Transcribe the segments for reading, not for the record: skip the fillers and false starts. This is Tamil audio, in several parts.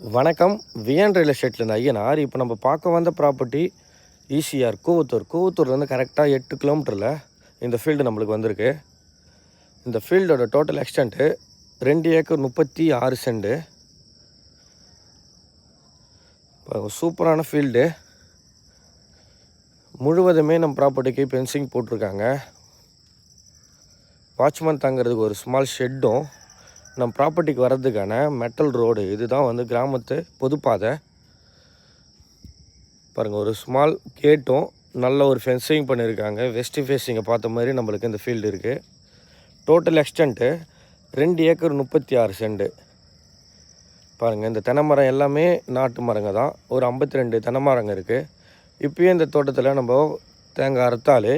வணக்கம். விஎன் ரியல் எஸ்டேட்லேருந்து ஐயனார். இப்போ நம்ம பார்க்க வந்த ப்ராப்பர்ட்டி ஈசிஆர் கூவத்தூர்லேருந்து கரெக்டாக 8 கிலோமீட்டரில் இந்த ஃபீல்டு நம்மளுக்கு வந்திருக்கு. இந்த ஃபீல்டோட டோட்டல் எக்ஸ்டென்ட்டு 2 ஏக்கர் 36 சென்ட். சூப்பரான ஃபீல்டு. முழுவதுமே நம்ம ப்ராப்பர்ட்டிக்கு ஃபென்சிங் போட்டிருக்காங்க. வாட்ச்மேன் தங்கிறதுக்கு ஒரு ஸ்மால் ஷெட்டும், நம்ம ப்ராப்பர்ட்டிக்கு வர்றதுக்கான மெட்டல் ரோடு, இதுதான் வந்து கிராமத்து பொதுப்பாதை. பாருங்கள், ஒரு ஸ்மால் கேட்டும் நல்ல ஒரு ஃபென்சிங் பண்ணியிருக்காங்க. வெஸ்ட் ஃபேஸிங்கை பார்த்த மாதிரி நம்மளுக்கு இந்த ஃபீல்டு இருக்குது. Total extent 2 acre 36 cent. பாருங்கள், இந்த தென்னை மரம் எல்லாமே நாட்டு மரங்க தான். ஒரு 52 தென்னை மரங்க இருக்குது. இப்போயே இந்த தோட்டத்தில் நம்ம தேங்காய் அறுத்தாலே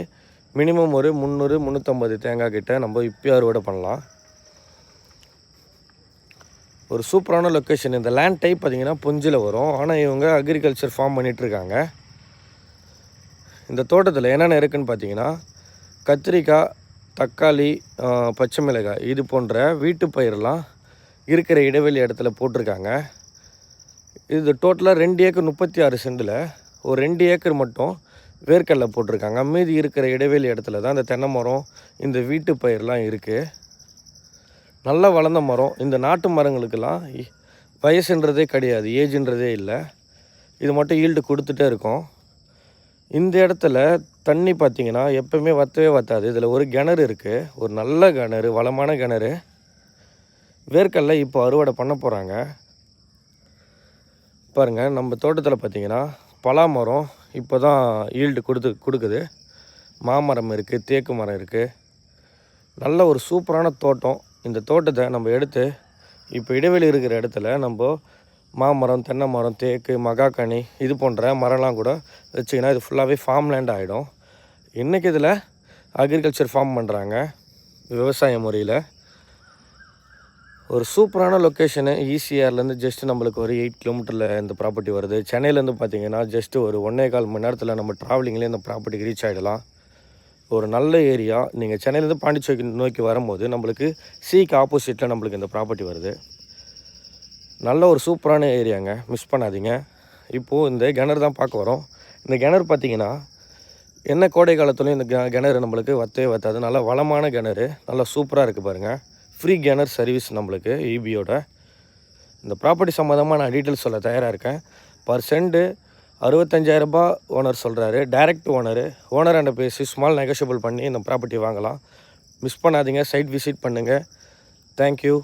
மினிமம் ஒரு 300-350 தேங்காய் கிட்ட நம்ம இப்போயே அறுவடை பண்ணலாம். ஒரு சூப்பரான லொக்கேஷன். இந்த லேண்ட் டைப் பார்த்திங்கன்னா புஞ்சில் வரும். ஆனால் இவங்க அக்ரிகல்ச்சர் ஃபார்ம் பண்ணிகிட்ருக்காங்க. இந்த தோட்டத்தில் என்னென்ன இருக்குதுன்னு பார்த்தீங்கன்னா, கத்திரிக்காய், தக்காளி, பச்சை மிளகாய், இது போன்ற வீட்டு பயிரெலாம் இருக்கிற இடைவெளி இடத்துல போட்டிருக்காங்க. இது டோட்டலாக 2 ஏக்கர் 36 சென்டில் ஒரு 2 ஏக்கர் மட்டும் வேர்க்கடலை போட்டிருக்காங்க. மீதி இருக்கிற இடைவெளி இடத்துல தான் இந்த தென்னை மரம், இந்த வீட்டு பயிரெலாம் இருக்குது. நல்லா வளர்ந்த மரம். இந்த நாட்டு மரங்களுக்கெல்லாம் வயசுன்றதே கிடையாது, ஏஜுன்றதே இல்லை. இது மட்டும் ஈல்டு கொடுத்துட்டே இருக்கும். இந்த இடத்துல தண்ணி பார்த்திங்கன்னா எப்போவுமே வற்றவே வற்றாது. இதில் ஒரு கிணறு இருக்குது, ஒரு நல்ல கிணறு, வளமான கிணறு. வேர்க்கடலை இப்போ அறுவடை பண்ண போகிறாங்க. பாருங்கள், நம்ம தோட்டத்தில் பார்த்திங்கன்னா பலா மரம் இப்போ தான் ஈல்டு கொடுக்குது. மாமரம் இருக்குது, தேக்கு மரம் இருக்குது. நல்ல ஒரு சூப்பரான தோட்டம். இந்த தோட்டத்தை நம்ம எடுத்து இப்போ இடைவெளி இருக்கிற இடத்துல நம்ம மாமரம், தென்னை மரம், தேக்கு, மகாக்கனி, இது போன்ற மரம்லாம் கூட வச்சிங்கன்னா இது ஃபுல்லாகவே ஃபார்ம் லேண்ட் ஆகிடும். இன்றைக்கி இதில் அக்ரிகல்ச்சர் ஃபார்ம் பண்ணுறாங்க விவசாய முறையில். ஒரு சூப்பரான லொக்கேஷனு. ஈசிஆர்லேருந்து ஜஸ்ட்டு நம்மளுக்கு ஒரு 8 கிலோமீட்டரில் இந்த ப்ராப்பர்ட்டி வருது. சென்னையிலேருந்து பார்த்திங்கன்னா ஜஸ்ட்டு ஒரு 1.25 மணி நேரத்தில் நம்ம ட்ராவலிங்லேயே இந்த ப்ராப்பர்ட்டிக்கு ரீச் ஆகிடலாம். ஒரு நல்ல ஏரியா. நீங்கள் சென்னையிலேருந்து பாண்டிச்சேரி நோக்கி வரும்போது நம்மளுக்கு சீக்கு ஆப்போசிட்டில் நம்மளுக்கு இந்த ப்ராப்பர்ட்டி வருது. நல்ல ஒரு சூப்பரான ஏரியாங்க, மிஸ் பண்ணாதீங்க. இப்போது இந்த கிணறு தான் பார்க்க வரோம். இந்த கிணறு பார்த்திங்கன்னா என்ன கோடை காலத்துலையும் இந்த கிணறு நம்மளுக்கு வற்றவே வற்றாது. நல்ல வளமான கிணறு, நல்லா சூப்பராக இருக்குது பாருங்கள். ஃப்ரீ கிணறு சர்வீஸ் நம்மளுக்கு ஈபியோட. இந்த ப்ராப்பர்ட்டி சம்மந்தமாக நான் டீட்டெயில்ஸ் சொல்ல தயாராக இருக்கேன். பர் சென்ட்டு 65,000 ரூபாய் ஓனர் சொல்கிறாரு. டைரக்ட் ஓனராண்ட பேசி ஸ்மால் நெகோஷியபிள் பண்ணி இந்த ப்ராப்பர்ட்டி வாங்கலாம். மிஸ் பண்ணாதீங்க, சைட் விசிட் பண்ணுங்கள். தேங்க்யூ.